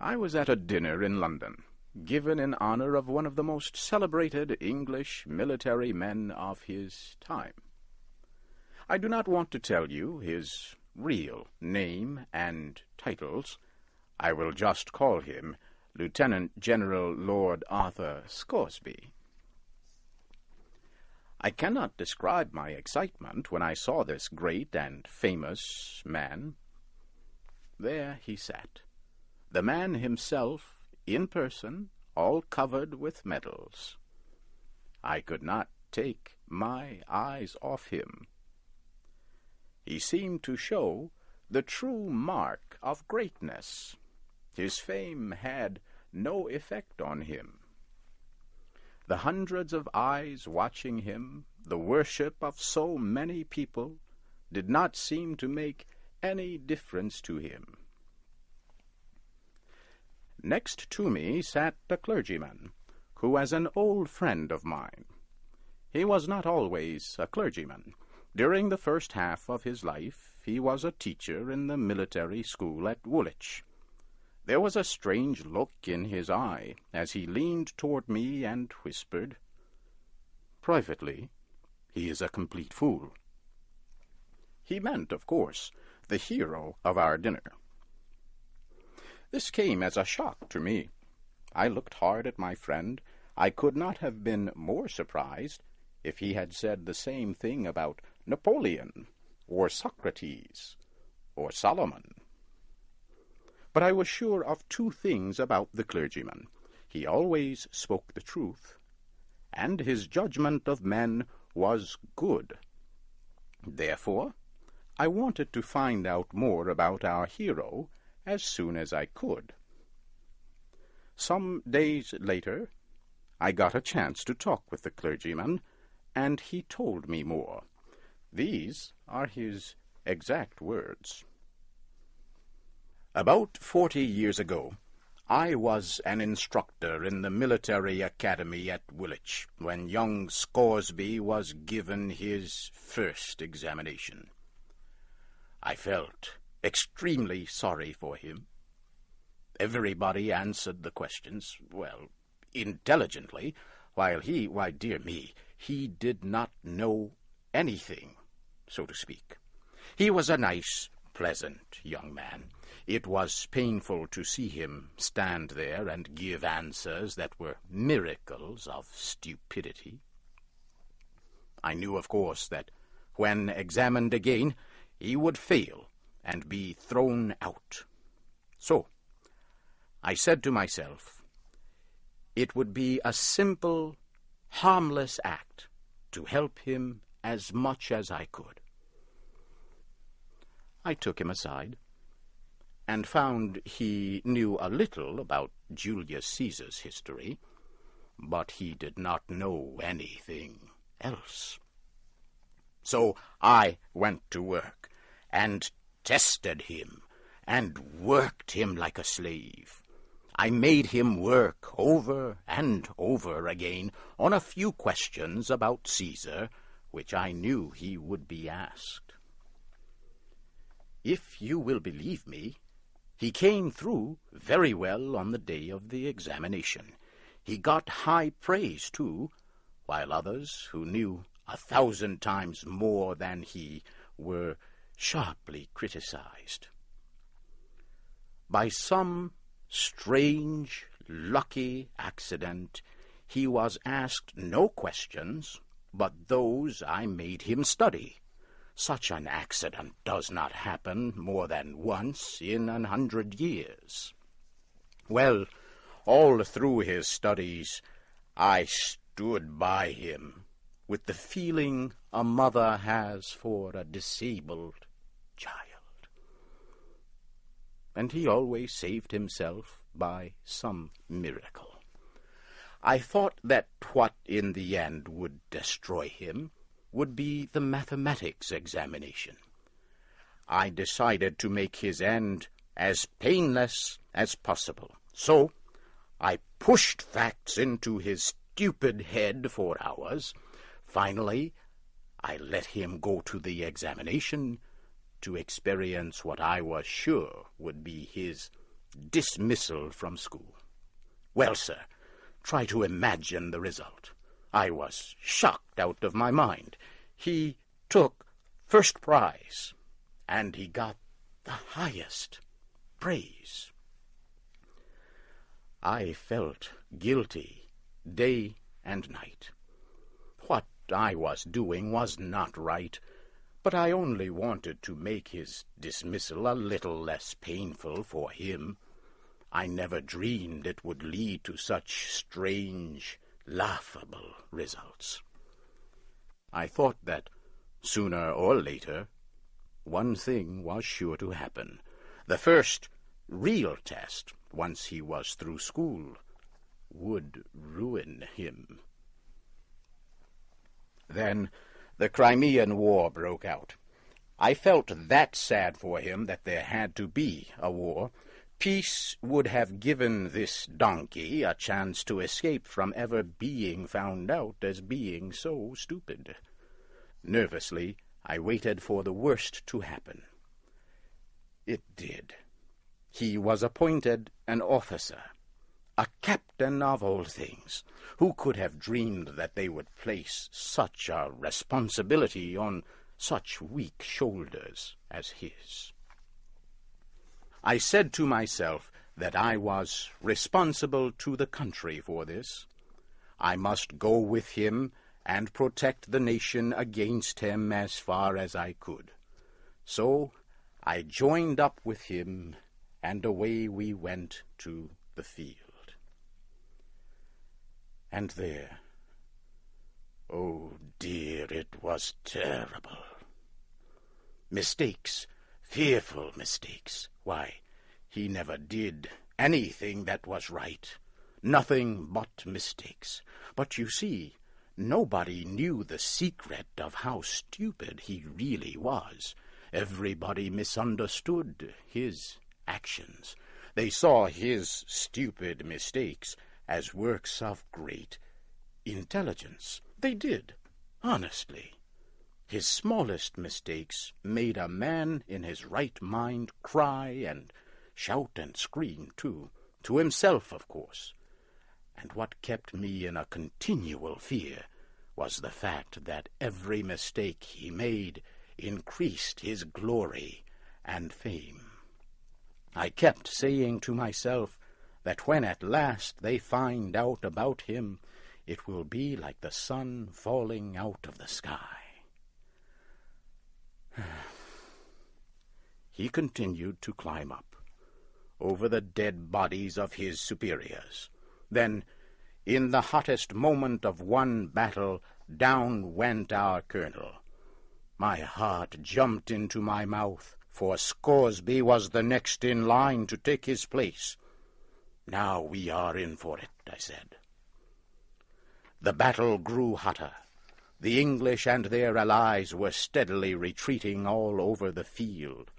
I was at a dinner in London, given in honor of one of the most celebrated English military men of his time. I do not want to tell you his real name and titles. I will just call him Lieutenant General Lord Arthur Scoresby. I cannot describe my excitement when I saw this great and famous man. There he sat, the man himself, in person, all covered with medals. I could not take my eyes off him. He seemed to show the true mark of greatness. His fame had no effect on him. The hundreds of eyes watching him, the worship of so many people, did not seem to make any difference to him. Next to me sat a clergyman, who was an old friend of mine. He was not always a clergyman. During the first half of his life, he was a teacher in the military school at Woolwich. There was a strange look in his eye as he leaned toward me and whispered, "Privately, he is a complete fool." He meant, of course, the hero of our dinner. This came as a shock to me. I looked hard at my friend. I could not have been more surprised if he had said the same thing about Napoleon, or Socrates, or Solomon. But I was sure of two things about the clergyman. He always spoke the truth, and his judgment of men was good. Therefore, I wanted to find out more about our hero as soon as I could. Some days later, I got a chance to talk with the clergyman, and he told me more. These are his exact words. About 40 years ago, I was an instructor in the military academy at Woolwich when young Scoresby was given his first examination. I felt extremely sorry for him. Everybody answered the questions, well, intelligently, while he, why, dear me, he did not know anything, so to speak. He was a nice, pleasant young man. It was painful to see him stand there and give answers that were miracles of stupidity. I knew, of course, that when examined again, he would fail and be thrown out. So, I said to myself, it would be a simple, harmless act to help him as much as I could. I took him aside and found he knew a little about Julius Caesar's history, but he did not know anything else. So I went to work and tested him and worked him like a slave. I made him work over and over again on a few questions about Caesar, which I knew he would be asked. If you will believe me, he came through very well on the day of the examination. He got high praise, too, while others, who knew 1,000 times more than he, were sharply criticized. By some strange, lucky accident, he was asked no questions but those I made him study. Such an accident does not happen more than once in 100 years. Well, all through his studies, I stood by him with the feeling a mother has for a disabled child. And he always saved himself by some miracle. I thought that what in the end would destroy him would be the mathematics examination. I decided to make his end as painless as possible. So I pushed facts into his stupid head for hours. Finally, I let him go to the examination to experience what I was sure would be his dismissal from school. Well, sir, try to imagine the result. I was shocked out of my mind. He took first prize, and he got the highest praise. I felt guilty day and night. What I was doing was not right, but I only wanted to make his dismissal a little less painful for him. I never dreamed it would lead to such strange, laughable results. I thought that sooner or later one thing was sure to happen. The first real test, once he was through school, would ruin him. Then the Crimean War broke out. I felt that sad for him that there had to be a war. Peace would have given this donkey a chance to escape from ever being found out as being so stupid. Nervously, I waited for the worst to happen. It did. He was appointed an officer, a captain of all things. Who could have dreamed that they would place such a responsibility on such weak shoulders as his? I said to myself that I was responsible to the country for this. I must go with him and protect the nation against him as far as I could. So I joined up with him, and away we went to the field. And there, oh dear, it was terrible. Mistakes, fearful mistakes. Why, he never did anything that was right. Nothing but mistakes. But you see, nobody knew the secret of how stupid he really was. Everybody misunderstood his actions. They saw his stupid mistakes as works of great intelligence. They did, honestly. His smallest mistakes made a man in his right mind cry and shout and scream, too, to himself, of course. And what kept me in a continual fear was the fact that every mistake he made increased his glory and fame. I kept saying to myself that when at last they find out about him, it will be like the sun falling out of the sky. He continued to climb up, over the dead bodies of his superiors. Then, in the hottest moment of one battle, down went our colonel. My heart jumped into my mouth, for Scoresby was the next in line to take his place. Now we are in for it, I said. The battle grew hotter. The English and their allies were steadily retreating all over the field.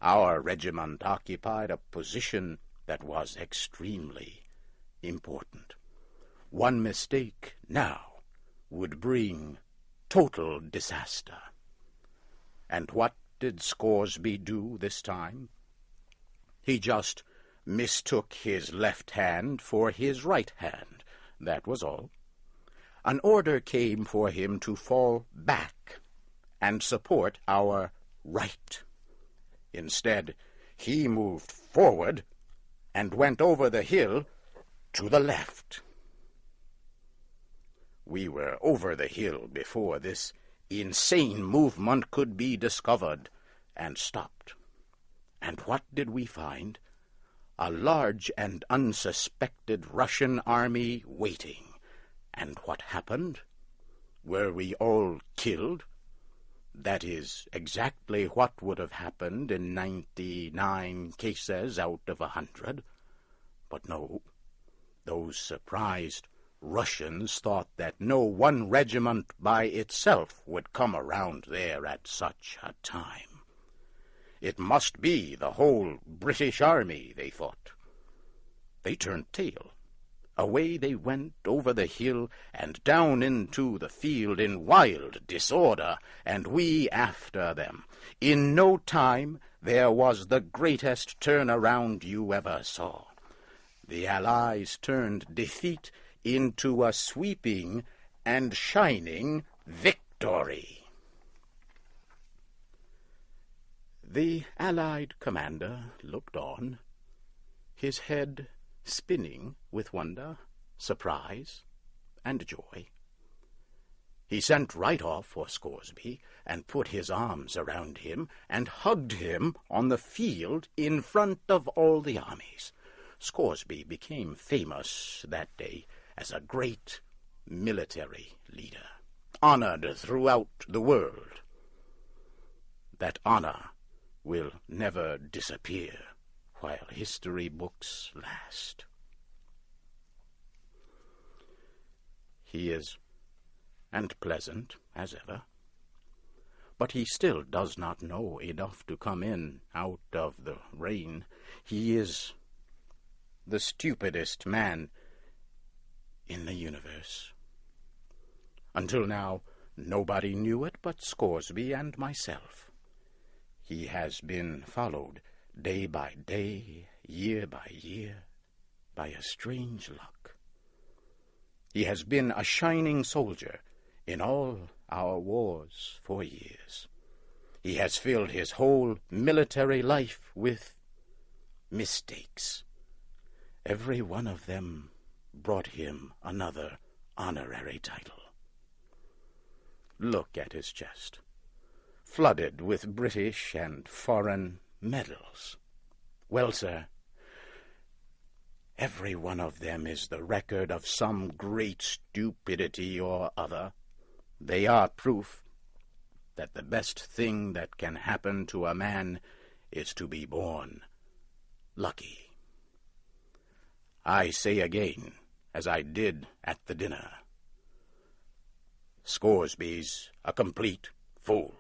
Our regiment occupied a position that was extremely important. One mistake now would bring total disaster. And what did Scoresby do this time? He just mistook his left hand for his right hand. That was all. An order came for him to fall back and support our right. Instead, he moved forward and went over the hill to the left. We were over the hill before this insane movement could be discovered and stopped. And what did we find? A large and unsuspected Russian army waiting. And what happened? Were we all killed? That is exactly what would have happened in 99 cases out of 100. But no, those surprised Russians thought that no one regiment by itself would come around there at such a time. It must be the whole British army, they thought. They turned tail. Away they went over the hill and down into the field in wild disorder, and we after them. In no time there was the greatest turnaround you ever saw. The Allies turned defeat into a sweeping and shining victory. The Allied commander looked on, his head spinning with wonder, surprise, and joy. He sent right off for Scoresby and put his arms around him and hugged him on the field in front of all the armies. Scoresby became famous that day as a great military leader, honored throughout the world. That honor will never disappear while history books last. He is and pleasant as ever, but he still does not know enough to come in out of the rain. He is the stupidest man in the universe. Until now, nobody knew it but Scoresby and myself. He has been followed day by day, year by year, by a strange luck. He has been a shining soldier in all our wars for years. He has filled his whole military life with mistakes. Every one of them brought him another honorary title. Look at his chest, flooded with British and foreign medals. Well, sir, every one of them is the record of some great stupidity or other. They are proof that the best thing that can happen to a man is to be born lucky. I say again, as I did at the dinner, Scoresby's a complete fool.